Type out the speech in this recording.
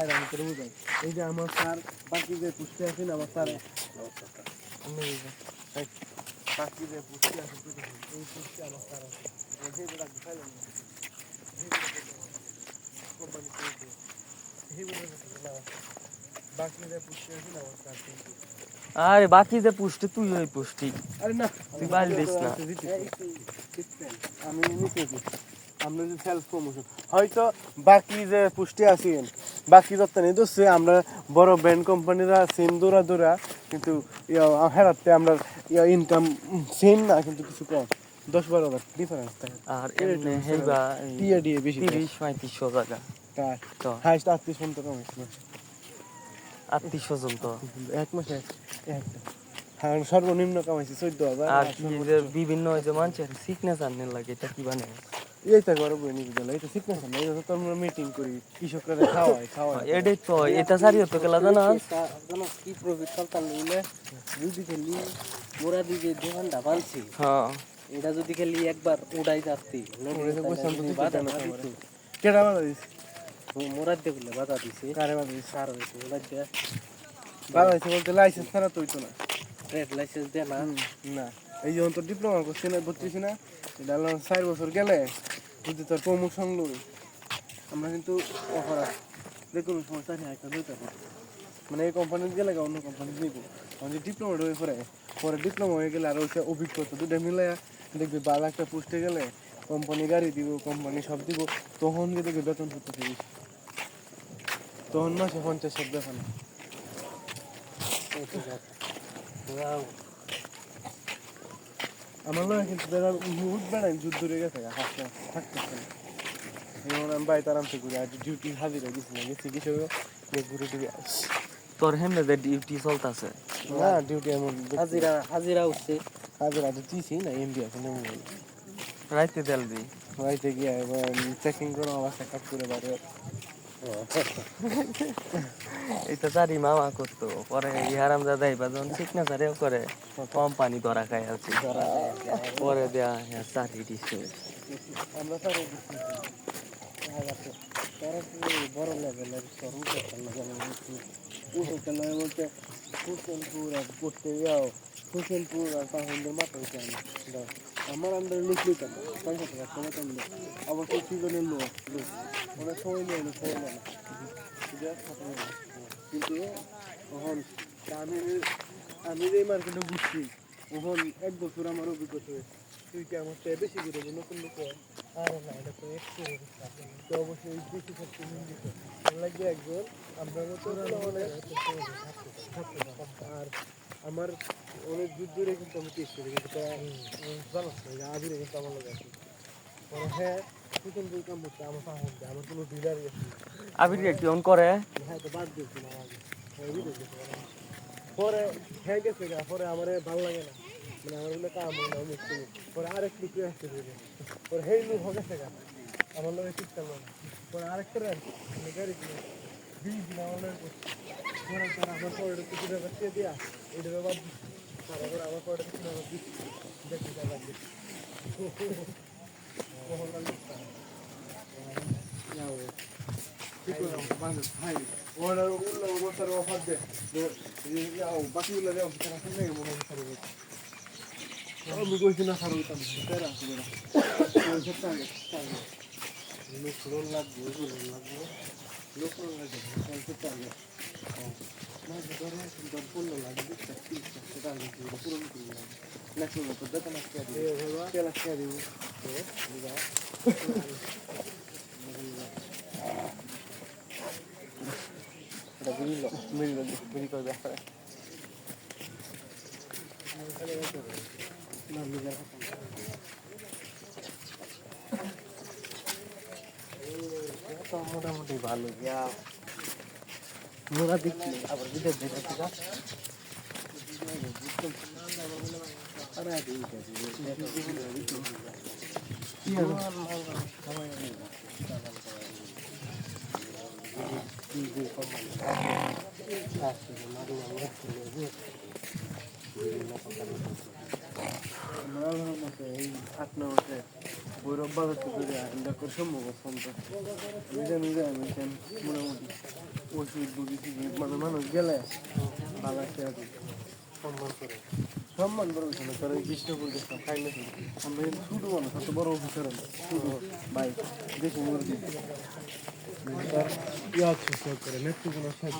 আরাম করে বুঝাই এই যে আমার স্যার বাকি যে পুষ্টি আছে না আমার স্যার বাকি যে পুষ্টি আছে এই পুষ্টি আমার স্যার আছে সেইগুলো খাইলাম কোম্পানি বাকি যে পুষ্টি আছে না আমার স্যার কিন্তু আরে বাকি যে পুষ্টি তুই ওই পুষ্টি আরে না তুই বাইল দিস না আমি নিতে আমরা যে সেলফ প্রমোশন হয়তো বাকি যে পুষ্টি আছেন বাকি যত নেই দোষে আমরা বড় ব্র্যান্ড কোম্পানিরা সেম দৌড়া দৌড়া কিন্তু হেরাতে আমরা ইনকাম সেম না কিন্তু কিছু কম 10-12 ডিফারেন্স থাকে আর এমনি হেবা টিয়া দিয়ে বেশি 30-3500 টাকা তাই তো হাইস্ট 38 টাকা কম আত্মীয় জন তো এক মাসে একটা হ্যাঁ সর্বনিম্ন কামাইছি 14,000 আর বিভিন্ন ওই যে মানুষের সিকনেচার নেই লাগে এটা কি বানে এইটা গরো বই নিবি গেল এটা সিকনেস না এটা তো আমরা মিটিং করি কৃষকরা খাওয়াই এটাই তো এটা সারি হতো গেলা জানা জানো কি প্রফিট করতাম নিলে যদি খেলি মোরা দিকে দোকানটা বানছি হ্যাঁ এটা যদি খেলি একবার উড়াই যাচ্ছি কেডা বাধা দিস মোরা দিয়ে বলে বাধা দিছে কারে বাধা দিস কার হয়েছে ওরা দিয়ে বাধা দিছে বলতে লাইসেন্স ছাড়া তো হইতো না ট্রেড লাইসেন্স দেয় না না এই যে তোর ডিপ্লোমা করছি না বলতেছি না এটা 4 বছর গেলে যদি তোর প্রমোশন লই আমরা কিন্তু অফার আছে যে কোনো সমস্যা নেই একটা দিতে পারবো মানে এই কোম্পানিতে গেলে অন্য কোম্পানি নিব মানে ডিপ্লোমা হয়ে পরে ডিপ্লোমা হয়ে গেলে আর ওইটা অভিজ্ঞতা দুটো মিলে দেখবি ভালো একটা পোস্টে গেলে কোম্পানি গাড়ি দিব কোম্পানি সব দিব তখন গিয়ে দেখবি বেতন করতে পারিস তখন মাসে 50,000 বেতন আমার না কিন্তু বেড়া মুহূর্ত বেড়াই যুদ্ধ ধরে গেছে থাকতেছে যেমন আমি বাড়িতে আরামসে ঘুরে আজ ডিউটি হাজিরা গেছিলাম গেছি কিছু ঘুরে টুরে তোর হেমনে যে ডিউটি চলতেছে না ডিউটি এমন হাজিরা উঠছে হাজিরা তো চিছি না এমবি এখন রাইতে তেল দি বাড়িতে গিয়ে চেকিং করে অবস্থা কাজ করে বাইরে এটা চারি মামা করতো পরে ইহারাম দাদা এবার যখন সিগনেচারেও করে কোম্পানি ধরা খাই আছে পরে দেয়া হ্যাঁ চারি দিচ্ছে আমরা স্যার বড় লেভেলের সরু করতে বলতে হুসেনপুর আর করতে যাও হুসেনপুর আর পাহাড়ের মাথা হইতে আমার আন্ডারে লিখলি কেন 5 টাকা সময় কেন অবশ্যই সিজনের লোক ওরা সময় নেয় না সময় নেয় না কিন্তু তখন আমি যে মার্কেটে বুঝছি তখন 1 বছর আমার অভিজ্ঞতা হয়েছে তুই কি আমার চেয়ে বেশি করে নতুন লোক আর না এটা তো তো অবশ্যই বেশি সত্যি নিন্দিত লাগে একজন আপনার মতো আর আমার অনেক যুদ্ধ ধরে কিন্তু আমি টেস্ট করি কিন্তু জানো আবিরে কিন্তু আমার লোক আছে হ্যাঁ প্রথম দুই কাম করতে আমার পাহাড় আমার কোনো ডিলারই আছে আবির কেমন করে হ্যাঁ তো বাদ দিয়েছিলাম আগে পরে হ্যাঁ গেছে পরে আমার ভালো লাগে না মানে আমার বলে কাম না মুক্তি পরে আরেক লুক আসতে দেবে পরে হেই লুক হবে সেটা আমার লোক ঠিক করলো না পরে আরেকটা গাড়ি দিই না আমার আমার পরে কিছু ব্যাপার দিয়া এটা ব্যাপার তারপর আমার পরে কিছু ব্যাপার দিচ্ছি দেখি ব্যাপার দিচ্ছি ওরা ওটার অফার দেয় বাকিগুলো দেওয়া আমি কইছি না খারাপ লোক লাগবে লোক লাগবে সেটা পূরণ করবো মোটামুটি ভালো গিয়া মোরা দেখছি আবার বিদেশ যেটা এই 8-9 মাসে ভৈরব বাজার থেকে সম্ভব নিজে নিজে আমি মোটামুটি ওষুধ বুঝেছি মানে মানুষ গেলে ভালো একটা সম্মান করে সম্মান করে ওইখানে তোর এই বিষ্ণুপুর গেছিলাম খাইলে আমরা কিন্তু ছোটো মানুষ অত বড় অফিসার ছোটো ভাই দেখি মুরগি তার ইয়া করে নেতৃত্ব